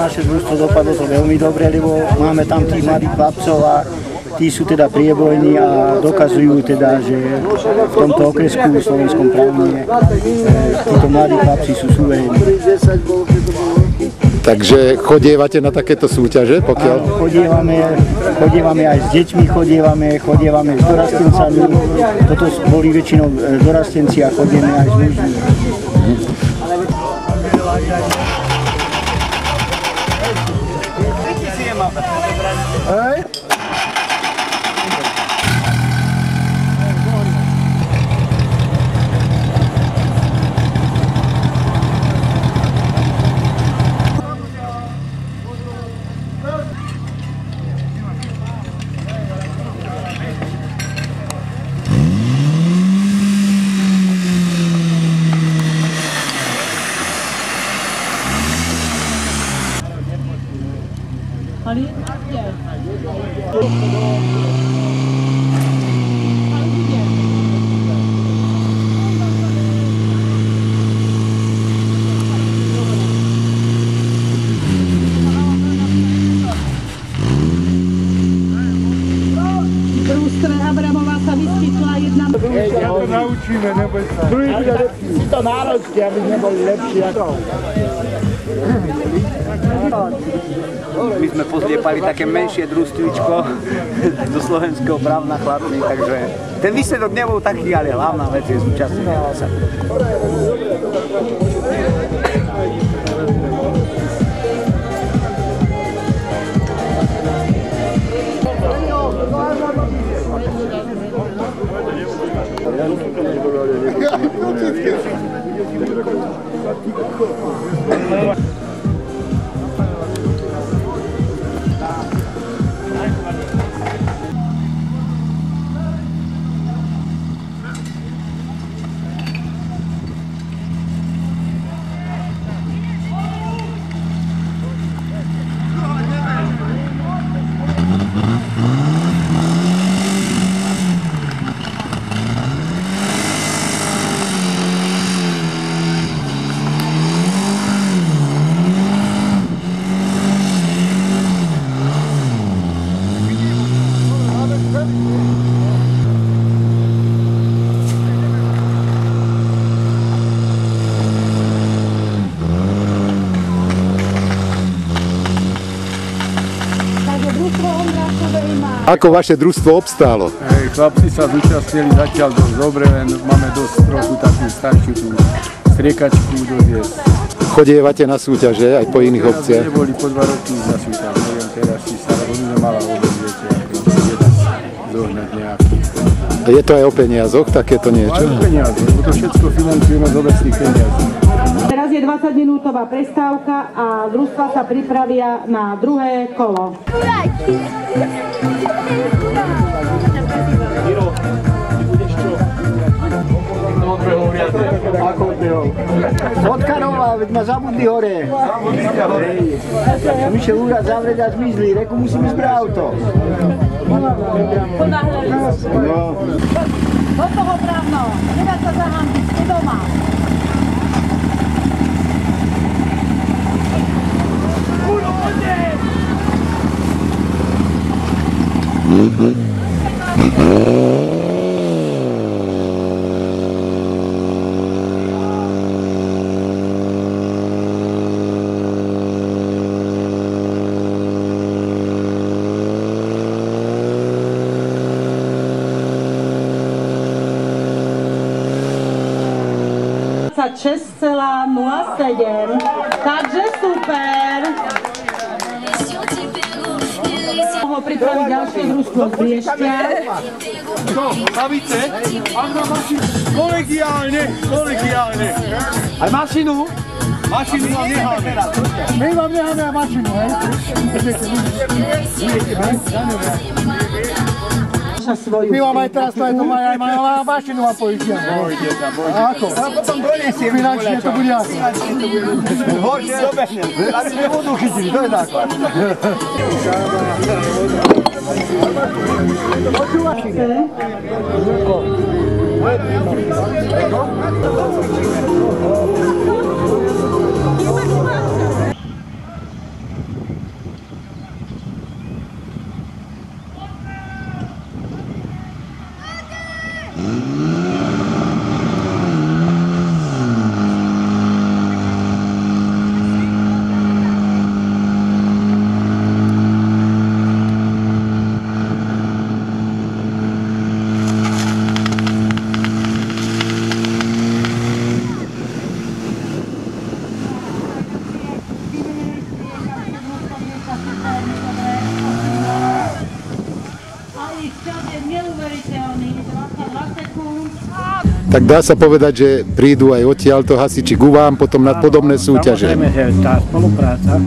Naše družstvo dopadlo to veľmi dobre, lebo máme tam tých mladých chlapcov a tí sú teda priebojní a dokazujú teda, že v tomto okresku v Slovenskom Právne títo mladí chlapci sú suverénni. Takže chodievate na takéto súťaže? Pokiaľ... Chodievame aj s deťmi, chodievame s dorastencami. Toto boli väčšinou dorastenci a chodieme aj s mužmi. Si to náročte, aby neboli lepší ako... My sme pozliepali také menšie družstvíčko do Slovenského Právna chlapci, takže ten výsledok nebol taký, ale hlavná vec je zúčastnenie sa. Ako vaše družstvo obstálo? Chlapci sa zúčastnili zatiaľ dosť dobre, len máme dosť trochu takú staršiu tú striekačku doviesť. Chodievate na súťaže aj po iných obciach? Neboli po 2 roky na súťaž, neviem teraz, či sa mala vôbec, viete, ako je dá zohnať nejaký. Je to aj o peniazoch, takéto niečo? Aj o peniazoch, to všetko financujeme z obecných peniazí. Teraz je 20-minútová prestávka a družstva sa pripravia na druhé kolo. Od Karova, veď ma zabudli hore. Myšiel úrad zavrieť a zmizli, reku musím ísť pre auto. Do toho Právno, nedá sa zahambiť, ste doma. 07. Takže super. Mohol pripraviť ďalšie družstvo z Briešťa. Čo, bavíte? Kolegiálne. Aj mašinu? Mašinu vám necháme. My vám necháme aj mašinu, hej? My vám aj teraz to aj mašinu vám požičiam. Bojte sa. Ako? A potom donesie. Finančne to bude ako. Horšie dobehnem. Aby sme vodu chytili, to je základ. Tak dá sa povedať, že prídu aj odtiaľto hasiči ku vám potom na podobné súťaže. Samozrejme, že tá spolupráca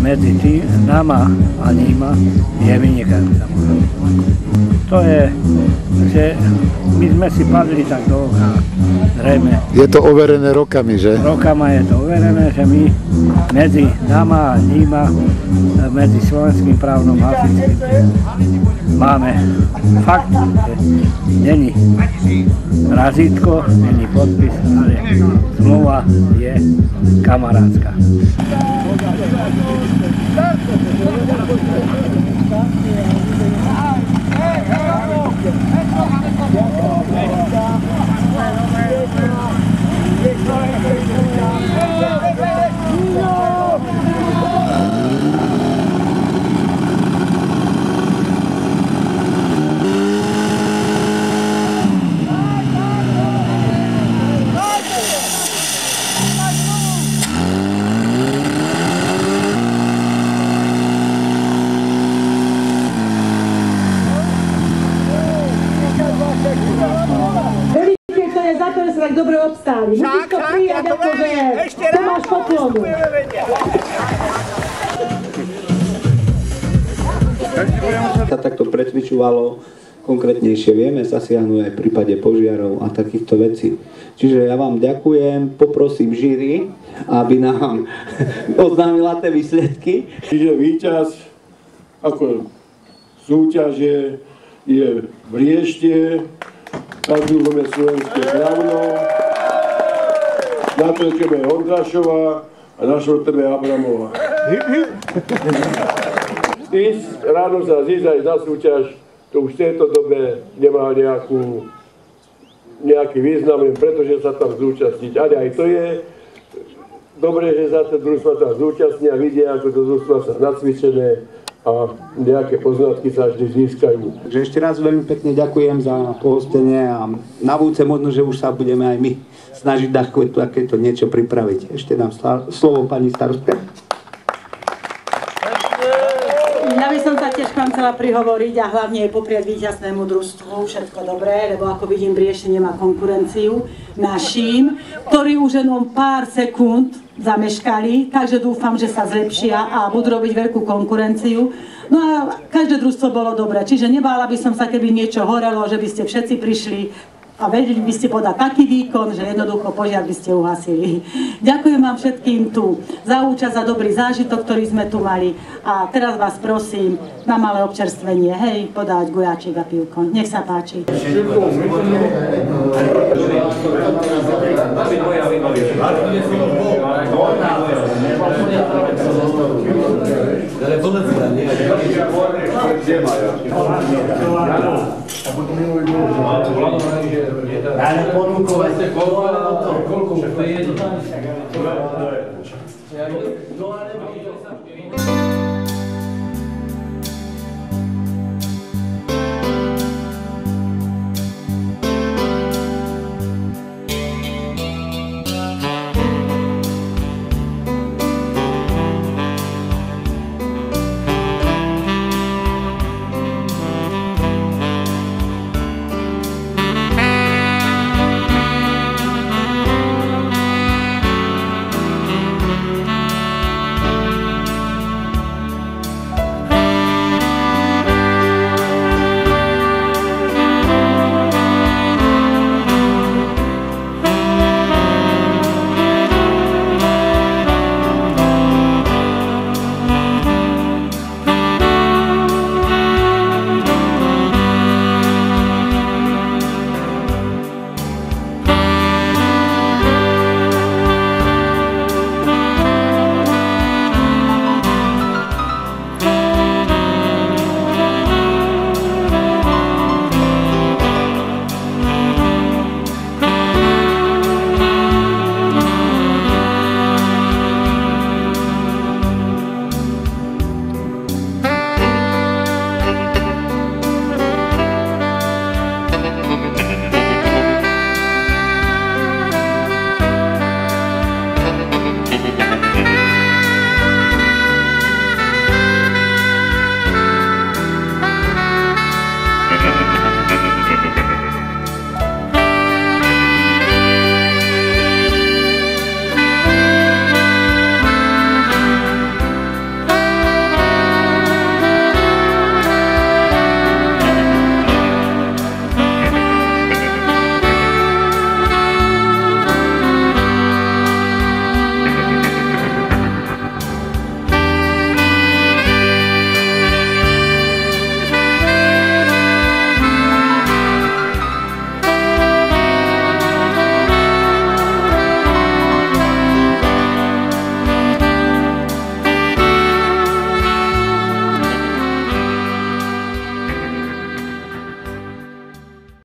medzi náma a nima je vynikajúca. To je, že my sme si padli tak do oka, zrejme. Je to overené rokami, že? Rokama je to overené, že my medzi náma a nima, medzi slovenským právnom hasičským máme fakt, že není razítko, není podpis, ale zmluva je kamarátska. Za to, že sa tak dobre obstáli. Musíš to prijať, akože to máš poklonu. Sa takto pretvičovalo konkrétnejšie, vieme zasiahnuť aj v prípade požiarov a takýchto vecí. Čiže ja vám ďakujem, poprosím žíri, aby nám oznámila tie výsledky. Čiže víťaz ako súťaže je Briešte, Každúbome slovenské právno, na treťom je Ondrášová a na štvrtom je Abramová. Ráno sa zísť aj na súťaž, to už v tejto dobe nemá nejaký význam, pretože sa tam zúčastniť. Ale aj to je dobré, že zase družstva tam zúčastnia, vidia, ako to družstva sa nacvičené a nejaké poznatky sa vždy získajú. Takže ešte raz veľmi pekne ďakujem za pohostenie a na budúce možno, že už sa budeme aj my snažiť takéto niečo pripraviť. Ešte dám slovo pani starostka. Ja by som sa tiež vám chcela prihovoriť a hlavne popriať víťaznému družstvu všetko dobré, lebo ako vidím, Briešte nemá konkurenciu naším, ktorí už jenom pár sekúnd zameškali, takže dúfam, že sa zlepšia a budú robiť veľkú konkurenciu. No a každé družstvo bolo dobré, čiže nebála by som sa, keby niečo horelo, že by ste všetci prišli a vedeli by ste podať taký výkon, že jednoducho požiar by ste uhasili. Ďakujem vám všetkým tu za účasť, za dobrý zážitok, ktorý sme tu mali. A teraz vás prosím na malé občerstvenie, hej, podávať guľáčik a pivko. Nech sa páči. Ale ponúkovať koľko?